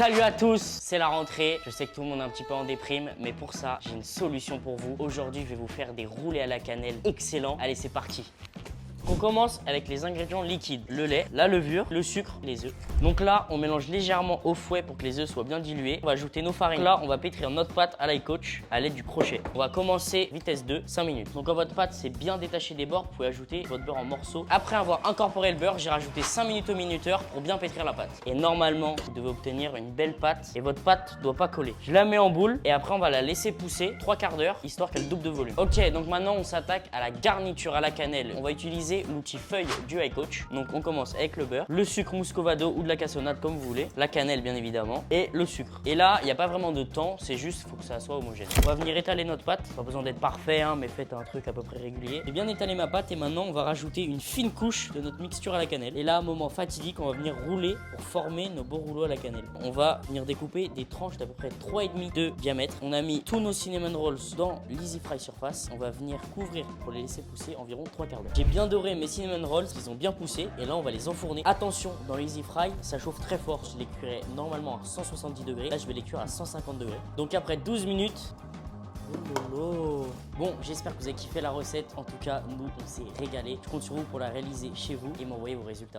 Salut à tous, c'est la rentrée. Je sais que tout le monde est un petit peu en déprime, mais pour ça, j'ai une solution pour vous. Aujourd'hui, je vais vous faire des roulés à la cannelle excellents. Allez, c'est parti. On commence avec les ingrédients liquides, le lait, la levure, le sucre, les œufs. Donc là, on mélange légèrement au fouet pour que les œufs soient bien dilués. On va ajouter nos farines. Là, on va pétrir notre pâte à l'ail coach à l'aide du crochet. On va commencer vitesse 2, 5 minutes. Donc quand votre pâte s'est bien détachée des bords, vous pouvez ajouter votre beurre en morceaux. Après avoir incorporé le beurre, j'ai rajouté 5 minutes au minuteur pour bien pétrir la pâte. Et normalement, vous devez obtenir une belle pâte et votre pâte ne doit pas coller. Je la mets en boule et après, on va la laisser pousser 3/4 d'heure, histoire qu'elle double de volume. Ok, donc maintenant, on s'attaque à la garniture à la cannelle. On va utiliser l'outil feuille du high coach. Donc on commence avec le beurre, le sucre muscovado ou de la cassonade comme vous voulez, la cannelle bien évidemment et le sucre. Et là, il n'y a pas vraiment de temps, c'est juste il faut que ça soit homogène. On va venir étaler notre pâte, pas besoin d'être parfait hein, mais faites un truc à peu près régulier. J'ai bien étalé ma pâte et maintenant on va rajouter une fine couche de notre mixture à la cannelle. Et là, à un moment fatidique, on va venir rouler pour former nos beaux rouleaux à la cannelle. On va venir découper des tranches d'à peu près 3,5 de diamètre. On a mis tous nos cinnamon rolls dans l'easy fry surface. On va venir couvrir pour les laisser pousser environ 3/4 d'heure. J'ai bien doré mes cinnamon rolls, ils ont bien poussé et là on va les enfourner. Attention, dans l'easy fry, ça chauffe très fort. Je les cuirai normalement à 170 degrés. Là, je vais les cuire à 150 degrés. Donc après 12 minutes. Oh lolo. Bon, j'espère que vous avez kiffé la recette. En tout cas, nous, on s'est régalé. Je compte sur vous pour la réaliser chez vous et m'envoyer vos résultats.